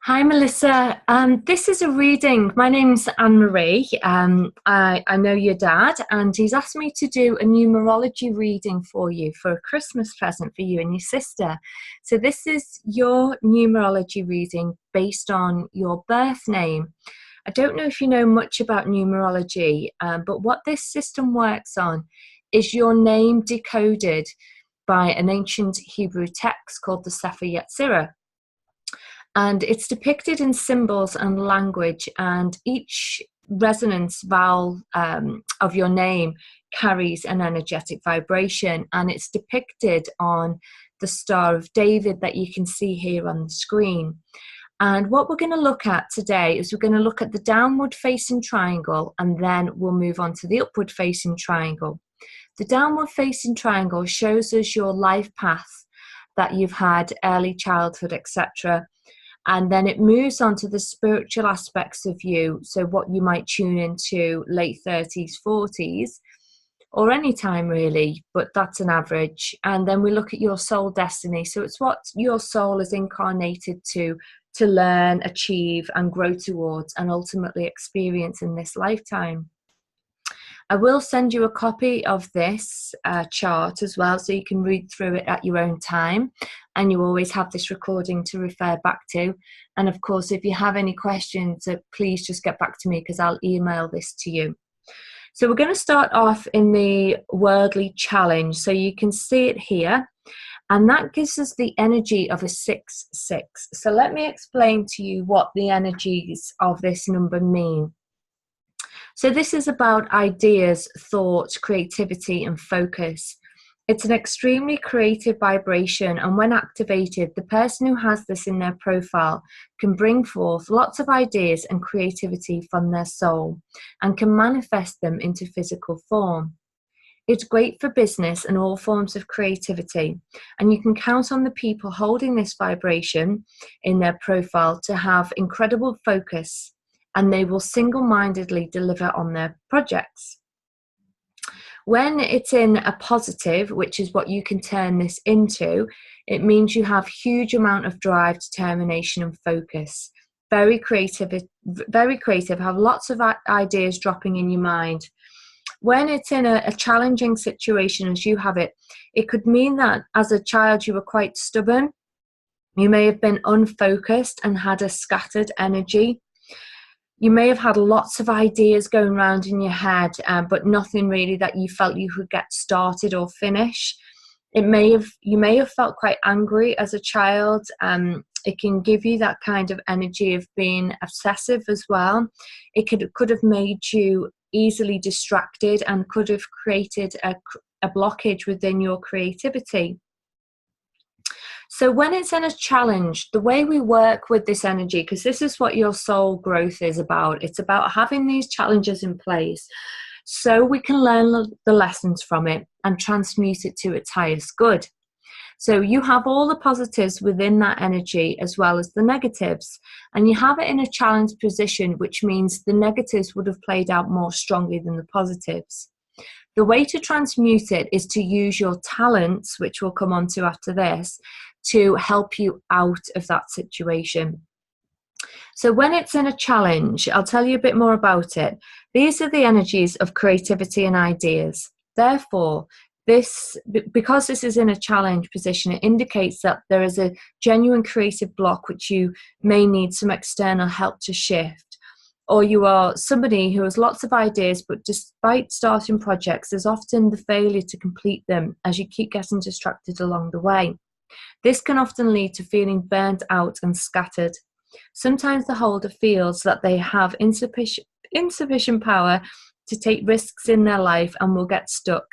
Hi, Mellissa. This is a reading. My name's Anne-Marie. I know your dad, and he's asked me to do a numerology reading for you for a Christmas present for you and your sister. So this is your numerology reading based on your birth name. I don't know if you know much about numerology, but what this system works on is your name decoded by an ancient Hebrew text called the Sefer Yetzirah. And it's depicted in symbols and language, and each resonance vowel of your name carries an energetic vibration, and it's depicted on the Star of David that you can see here on the screen. And what we're going to look at today is we're going to look at the downward facing triangle, and then we'll move on to the upward facing triangle. The downward facing triangle shows us your life path that you've had, early childhood, etc. And then it moves on to the spiritual aspects of you. So what you might tune into late 30s, 40s, or any time really, but that's an average. And then we look at your soul destiny. So it's what your soul is incarnated to learn, achieve, and grow towards, and ultimately experience in this lifetime. I will send you a copy of this chart as well, so you can read through it at your own time, and you always have this recording to refer back to. And of course, if you have any questions, please just get back to me, because I'll email this to you. So we're going to start off in the worldly challenge. So you can see it here, and that gives us the energy of a 6-6. So let me explain to you what the energies of this number mean. So this is about ideas, thought, creativity, and focus. It's an extremely creative vibration, and when activated, the person who has this in their profile can bring forth lots of ideas and creativity from their soul and can manifest them into physical form. It's great for business and all forms of creativity, and you can count on the people holding this vibration in their profile to have incredible focus, and they will single-mindedly deliver on their projects. When it's in a positive, which is what you can turn this into, it means you have huge amount of drive, determination, and focus. Very creative, have lots of ideas dropping in your mind. When it's in a challenging situation, as you have it, it could mean that as a child you were quite stubborn. You may have been unfocused and had a scattered energy. You may have had lots of ideas going around in your head, but nothing really that you felt you could get started or finish. You may have felt quite angry as a child. It can give you that kind of energy of being obsessive as well. It could have made you easily distracted and could have created a blockage within your creativity. So when it's in a challenge, the way we work with this energy, because this is what your soul growth is about, it's about having these challenges in place so we can learn the lessons from it and transmute it to its highest good. So you have all the positives within that energy as well as the negatives, and you have it in a challenged position, which means the negatives would have played out more strongly than the positives. The way to transmute it is to use your talents, which we'll come on to after this, to help you out of that situation. So when it's in a challenge, I'll tell you a bit more about it. These are the energies of creativity and ideas. Therefore, because this is in a challenge position, it indicates that there is a genuine creative block which you may need some external help to shift. Or you are somebody who has lots of ideas, but despite starting projects, there's often the failure to complete them as you keep getting distracted along the way. This can often lead to feeling burnt out and scattered. Sometimes the holder feels that they have insufficient power to take risks in their life and will get stuck,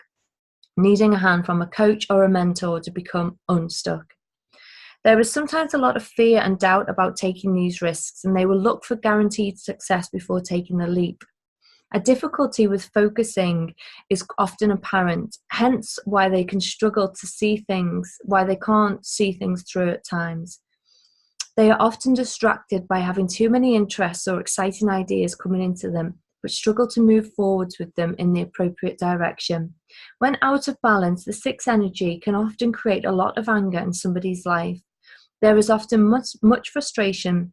needing a hand from a coach or a mentor to become unstuck. There is sometimes a lot of fear and doubt about taking these risks, and they will look for guaranteed success before taking the leap. A difficulty with focusing is often apparent, hence why they can struggle to see things, why they can't see things through at times. They are often distracted by having too many interests or exciting ideas coming into them, but struggle to move forwards with them in the appropriate direction. When out of balance, the 6 energy can often create a lot of anger in somebody's life. There is often much frustration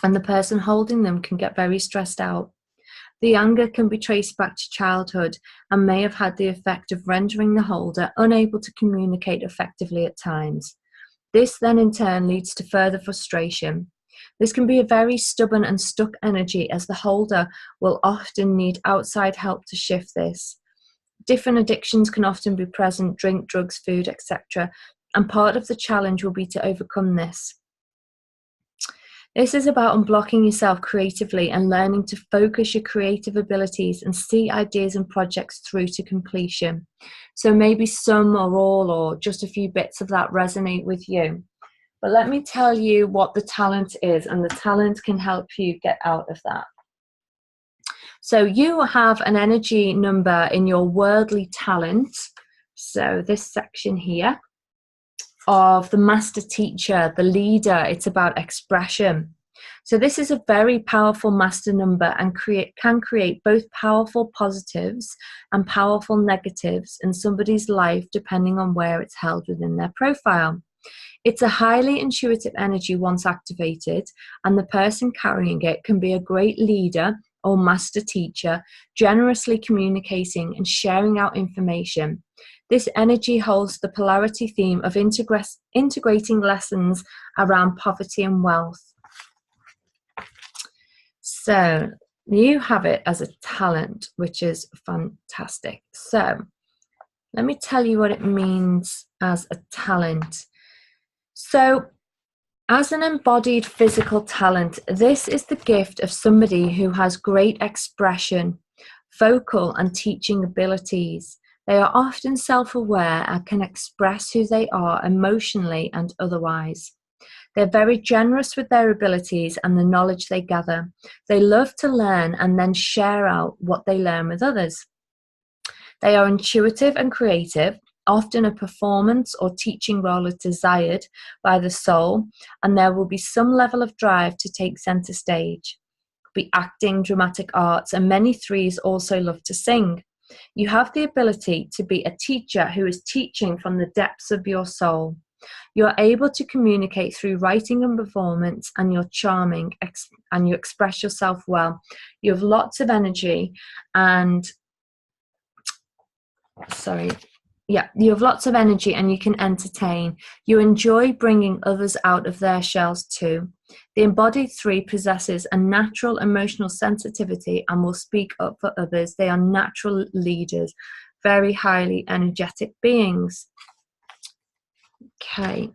and the person holding them can get very stressed out. The anger can be traced back to childhood and may have had the effect of rendering the holder unable to communicate effectively at times. This then in turn leads to further frustration. This can be a very stubborn and stuck energy, as the holder will often need outside help to shift this. Different addictions can often be present: drink, drugs, food, etc. And part of the challenge will be to overcome this. This is about unblocking yourself creatively and learning to focus your creative abilities and see ideas and projects through to completion. So maybe some or all or just a few bits of that resonate with you. But let me tell you what the talent is, and the talent can help you get out of that. So you have an energy number in your worldly talent. So this section here of the master teacher, the leader, it's about expression. So this is a very powerful master number and can create both powerful positives and powerful negatives in somebody's life depending on where it's held within their profile. It's a highly intuitive energy once activated, and the person carrying it can be a great leader or master teacher, generously communicating and sharing out information. This energy holds the polarity theme of integrating lessons around poverty and wealth. So you have it as a talent, which is fantastic. So let me tell you what it means as a talent. So as an embodied physical talent, this is the gift of somebody who has great expression, vocal and teaching abilities. They are often self-aware and can express who they are emotionally and otherwise. They're very generous with their abilities and the knowledge they gather. They love to learn and then share out what they learn with others. They are intuitive and creative. Often a performance or teaching role is desired by the soul, and there will be some level of drive to take center stage. Could be acting, dramatic arts, and many threes also love to sing. You have the ability to be a teacher who is teaching from the depths of your soul. You are able to communicate through writing and performance, and you're charming and you express yourself well. You have lots of energy and you have lots of energy and you can entertain. You enjoy bringing others out of their shells too. The embodied three possesses a natural emotional sensitivity and will speak up for others. They are natural leaders, very highly energetic beings. Okay.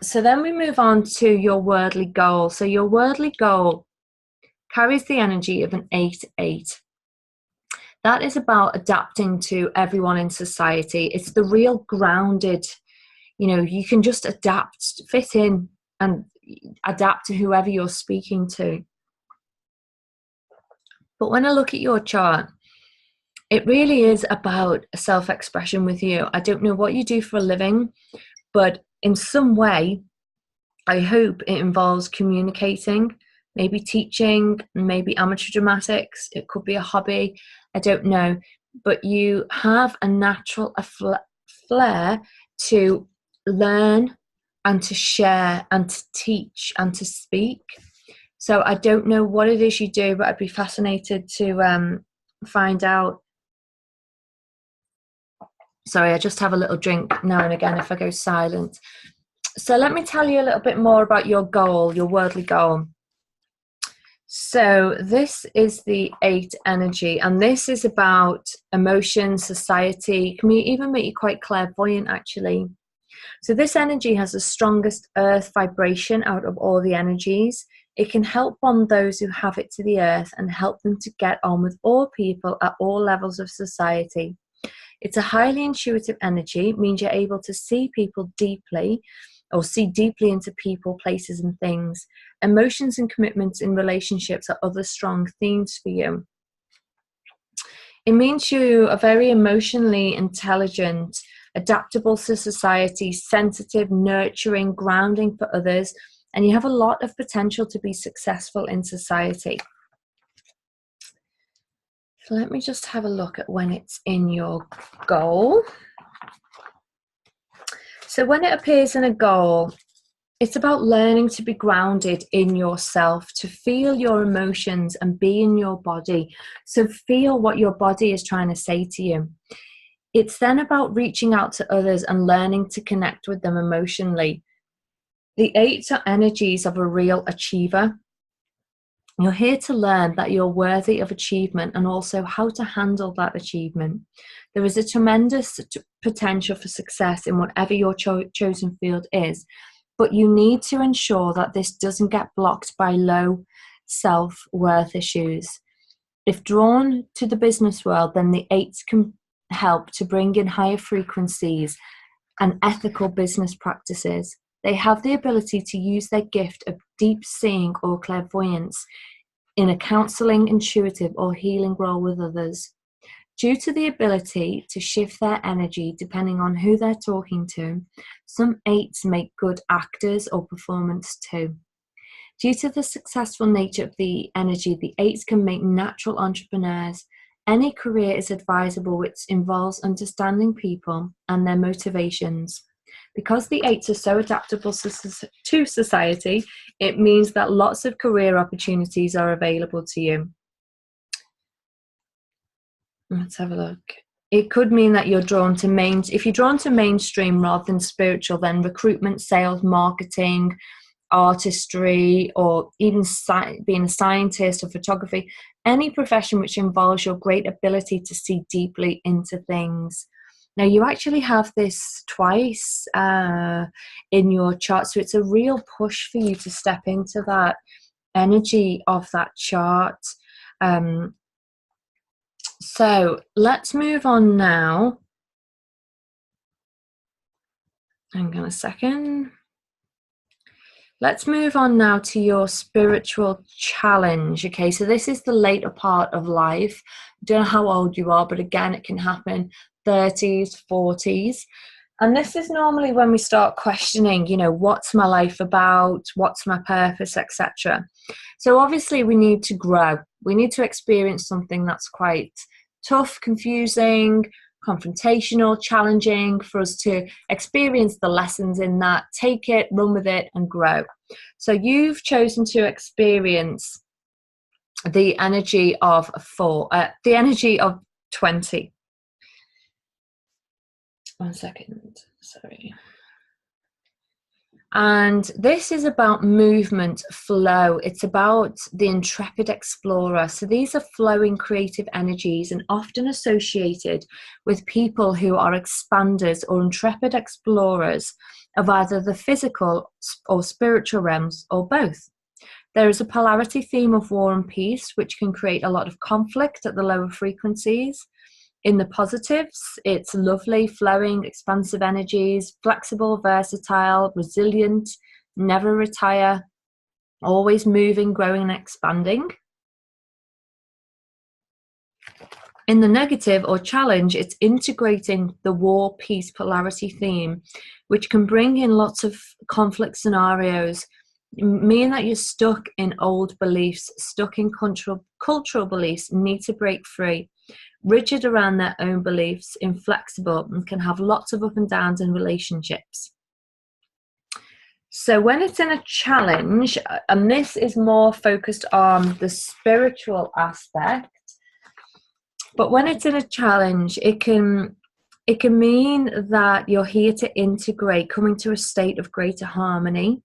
So then we move on to your worldly goal. So your worldly goal carries the energy of an 8-8. That is about adapting to everyone in society. It's the real grounded, you can just adapt, fit in and adapt to whoever you're speaking to. But when I look at your chart, it really is about self-expression with you. I don't know what you do for a living, but in some way, I hope it involves communicating, maybe teaching, maybe amateur dramatics. It could be a hobby. I don't know. But you have a natural flair to learn and to share and to teach and to speak. So I don't know what it is you do, but I'd be fascinated to find out. Sorry, I just have a little drink now and again if I go silent. So let me tell you a little bit more about your goal, your worldly goal. So this is the 8 energy, and this is about emotion, society. Can we even make you quite clairvoyant, actually? So this energy has the strongest earth vibration out of all the energies. It can help bond those who have it to the earth and help them to get on with all people at all levels of society. It's a highly intuitive energy, means you're able to see people deeply, or see deeply into people, places and things. Emotions and commitments in relationships are other strong themes for you. It means you are very emotionally intelligent, adaptable to society, sensitive, nurturing, grounding for others, and you have a lot of potential to be successful in society. So let me just have a look at when it's in your goal. So when it appears in a goal, It's about learning to be grounded in yourself, to feel your emotions and be in your body. So feel what your body is trying to say to you. It's then about reaching out to others and learning to connect with them emotionally. The 8s are energies of a real achiever. You're here to learn that you're worthy of achievement and also how to handle that achievement. There is a tremendous potential for success in whatever your chosen field is, but you need to ensure that this doesn't get blocked by low self-worth issues. If drawn to the business world, then the 8s can help to bring in higher frequencies and ethical business practices. They have the ability to use their gift of deep seeing or clairvoyance in a counseling, intuitive, or healing role with others. Due to the ability to shift their energy depending on who they're talking to, some 8s make good actors or performers too. Due to the successful nature of the energy, the 8s can make natural entrepreneurs. Any career is advisable which involves understanding people and their motivations. Because the 8s are so adaptable to society, it means that lots of career opportunities are available to you. Let's have a look. It could mean that you're drawn to if you're drawn to mainstream rather than spiritual, then recruitment, sales, marketing, artistry, or even being a scientist or photography, any profession which involves your great ability to see deeply into things. Now, you actually have this twice in your chart, so it's a real push for you to step into that energy of that chart. So let's move on now. Hang on a second. Let's move on now to your spiritual challenge. Okay, so this is the later part of life. I don't know how old you are, but again, it can happen 30s, 40s. And this is normally when we start questioning, what's my life about? What's my purpose, etc. So obviously we need to grow. We need to experience something that's quite tough, confusing, confrontational, challenging, for us to experience the lessons in that, take it, run with it, and grow. So you've chosen to experience the energy of 20. One second, sorry. And this is about movement, flow. It's about the intrepid explorer. So these are flowing creative energies and often associated with people who are expanders or intrepid explorers of either the physical or spiritual realms or both. There is a polarity theme of war and peace, which can create a lot of conflict at the lower frequencies. In the positives, it's lovely, flowing, expansive energies, flexible, versatile, resilient, never retire, always moving, growing, and expanding. In the negative or challenge, it's integrating the war, peace, polarity theme, which can bring in lots of conflict scenarios, mean that you're stuck in old beliefs, stuck in cultural beliefs, need to break free. Rigid around their own beliefs, inflexible, and can have lots of up and downs in relationships. So when it's in a challenge, and this is more focused on the spiritual aspect, but when it's in a challenge, it can mean that you're here to integrate, coming to a state of greater harmony.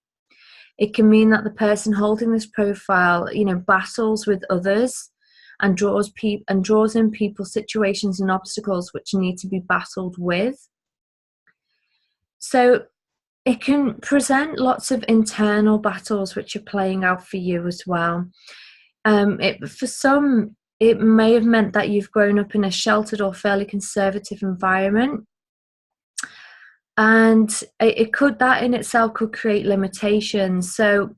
It can mean that the person holding this profile, battles with others, and draws in people, situations and obstacles which need to be battled with. So it can present lots of internal battles which are playing out for you as well. For some, it may have meant that you've grown up in a sheltered or fairly conservative environment. And that in itself could create limitations. So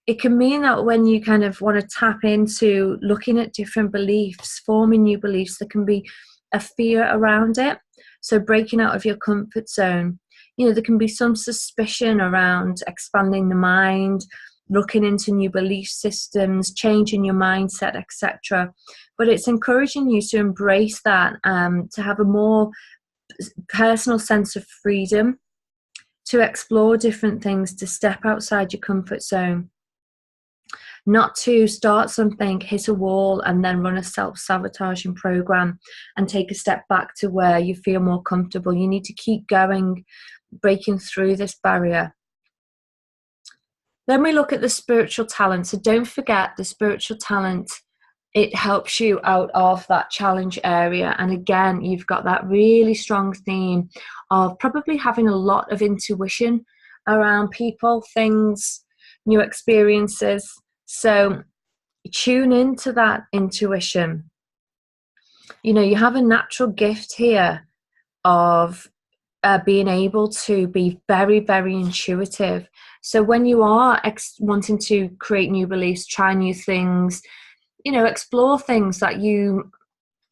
it can mean that when you kind of want to tap into looking at different beliefs, forming new beliefs, there can be a fear around it. So breaking out of your comfort zone, there can be some suspicion around expanding the mind, looking into new belief systems, changing your mindset, etc. But it's encouraging you to embrace that, to have a more personal sense of freedom to explore different things, to step outside your comfort zone, not to start something, hit a wall, and then run a self-sabotaging program and take a step back to where you feel more comfortable. You need to keep going, breaking through this barrier. Then we look at the spiritual talent. So don't forget the spiritual talent. It helps you out of that challenge area. And again, you've got that really strong theme of probably having a lot of intuition around people, things, new experiences. So tune into that intuition. You know, you have a natural gift here of being able to be very, very intuitive. So when you are wanting to create new beliefs, try new things, you know, explore things that you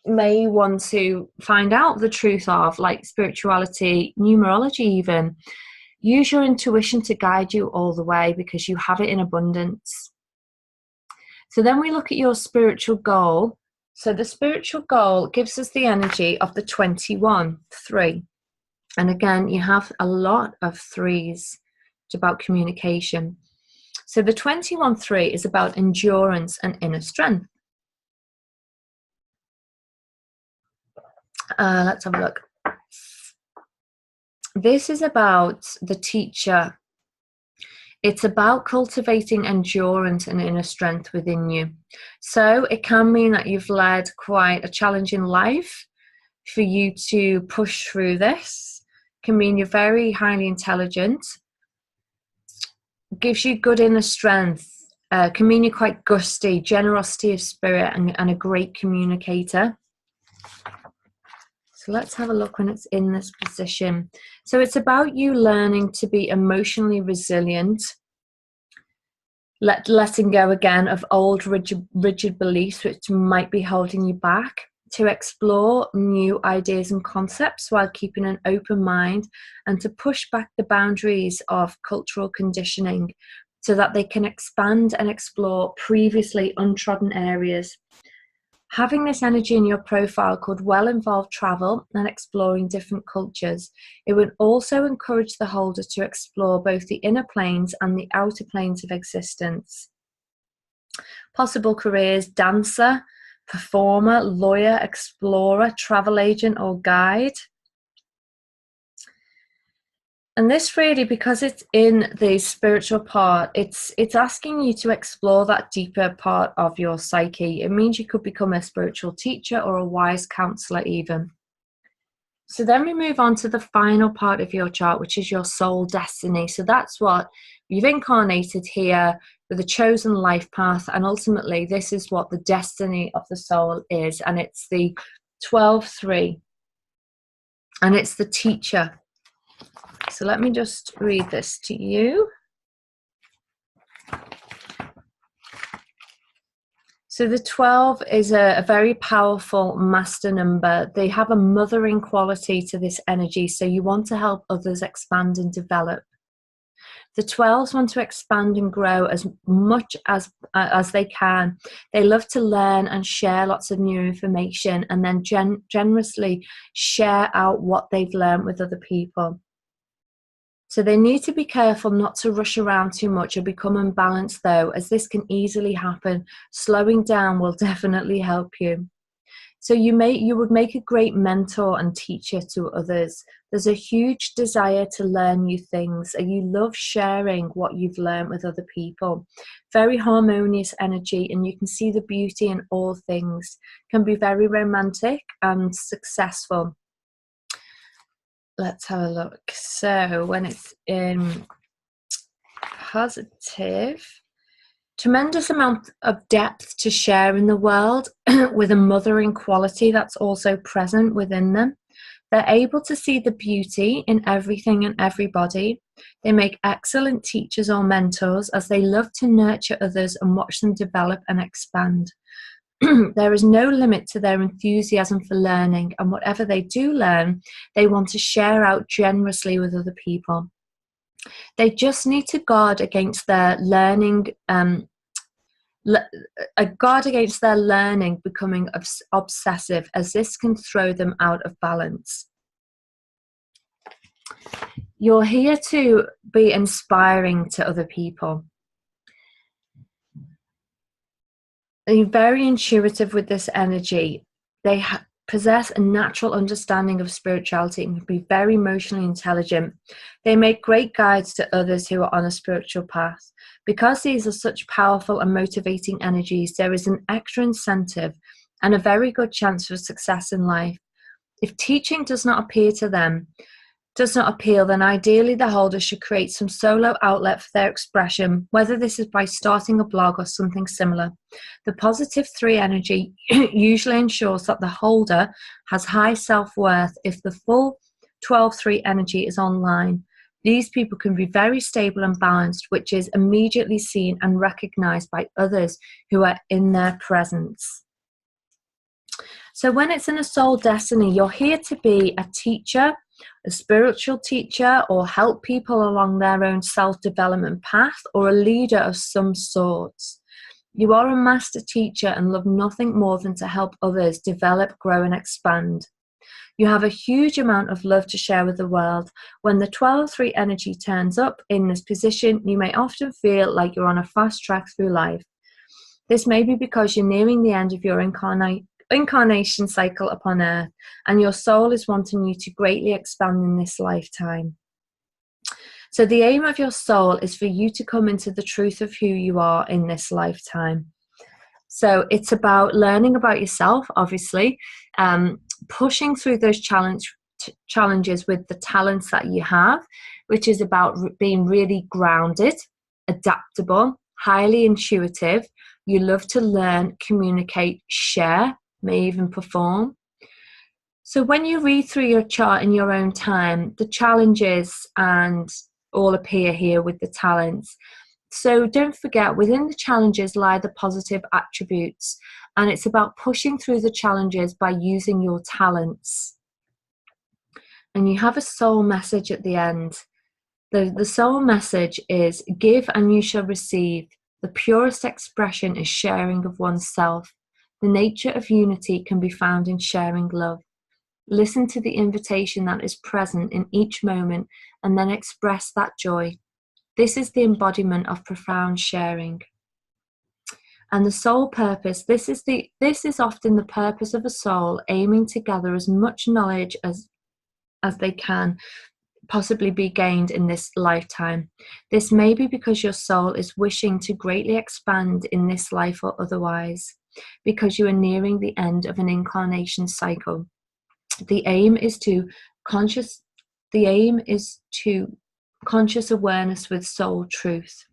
may want to find out the truth of, like spirituality, numerology even, use your intuition to guide you all the way because you have it in abundance. So then we look at your spiritual goal. So the spiritual goal gives us the energy of the 21-3. And again, you have a lot of threes. It's about communication. So the 21-3 is about endurance and inner strength. Let's have a look. This is about the teacher. It's about cultivating endurance and inner strength within you. So it can mean that you've led quite a challenging life. For you to push through this can mean you're very highly intelligent, gives you good inner strength, can mean you're quite gusty, generosity of spirit, and a great communicator. So let's have a look when it's in this position. So it's about you learning to be emotionally resilient, letting go again of old rigid beliefs which might be holding you back, to explore new ideas and concepts while keeping an open mind, and to push back the boundaries of cultural conditioning so that they can expand and explore previously untrodden areas. Having this energy in your profile could well involve travel and exploring different cultures. It would also encourage the holder to explore both the inner planes and the outer planes of existence. Possible careers: dancer, performer, lawyer, explorer, travel agent, or guide. And this really, because it's in the spiritual part, it's asking you to explore that deeper part of your psyche. It means you could become a spiritual teacher or a wise counselor even. So then we move on to the final part of your chart, which is your soul destiny. So that's what you've incarnated here with a chosen life path. And ultimately, this is what the destiny of the soul is. And it's the 12-3. And it's the teacher. So let me just read this to you. So the 12 is a very powerful master number. They have a mothering quality to this energy. So you want to help others expand and develop. The 12s want to expand and grow as much as they can. They love to learn and share lots of new information, and then generously share out what they've learned with other people. So they need to be careful not to rush around too much or become unbalanced though, as this can easily happen. Slowing down will definitely help you. So you would make a great mentor and teacher to others. There's a huge desire to learn new things, and you love sharing what you've learned with other people. Very harmonious energy, and you can see the beauty in all things. Can be very romantic and successful. Let's have a look. So when it's in positive, tremendous amount of depth to share in the world with a mothering quality that's also present within them. They're able to see the beauty in everything and everybody. They make excellent teachers or mentors, as they love to nurture others and watch them develop and expand. There is no limit to their enthusiasm for learning, and whatever they do learn, they want to share out generously with other people. They just need to guard against their learning, becoming obsessive, as this can throw them out of balance. You're here to be inspiring to other people. You're very intuitive with this energy. They possess a natural understanding of spirituality and can be very emotionally intelligent. They make great guides to others who are on a spiritual path. Because these are such powerful and motivating energies, there is an extra incentive and a very good chance for success in life. If teaching does not appeal, then ideally the holder should create some solo outlet for their expression, whether this is by starting a blog or something similar. The positive 3 energy usually ensures that the holder has high self-worth if the full 12-3 energy is online. These people can be very stable and balanced, which is immediately seen and recognized by others who are in their presence. So when it's in a soul destiny, you're here to be a teacher, a spiritual teacher, or help people along their own self-development path, or a leader of some sorts. You are a master teacher and love nothing more than to help others develop, grow, and expand. You have a huge amount of love to share with the world. When the 12-3 energy turns up in this position, you may often feel like you're on a fast track through life. This may be because you're nearing the end of your incarnation cycle upon earth, and your soul is wanting you to greatly expand in this lifetime. So the aim of your soul is for you to come into the truth of who you are in this lifetime. So it's about learning about yourself, obviously, pushing through those challenges with the talents that you have, which is about being really grounded, adaptable, highly intuitive. You love to learn, communicate, share, may even perform. So when you read through your chart in your own time, the challenges and all appear here with the talents. So don't forget, within the challenges lie the positive attributes, and it's about pushing through the challenges by using your talents. And you have a soul message at the end. The soul message is, give and you shall receive. The purest expression is sharing of oneself. The nature of unity can be found in sharing love. Listen to the invitation that is present in each moment and then express that joy. This is the embodiment of profound sharing. And the soul purpose, this is often the purpose of a soul aiming to gather as much knowledge as they can possibly be gained in this lifetime. This may be because your soul is wishing to greatly expand in this life or otherwise, because you are nearing the end of an incarnation cycle. The aim is to conscious awareness with soul truth.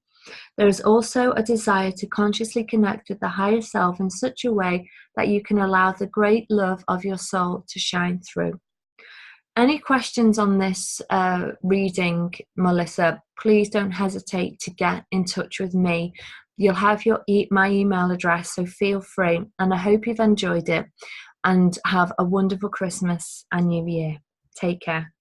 There is also a desire to consciously connect with the higher self in such a way that you can allow the great love of your soul to shine through. Any questions on this reading, Mellissa, please don't hesitate to get in touch with me. You'll have my email address, so feel free. And I hope you've enjoyed it and have a wonderful Christmas and New Year. Take care.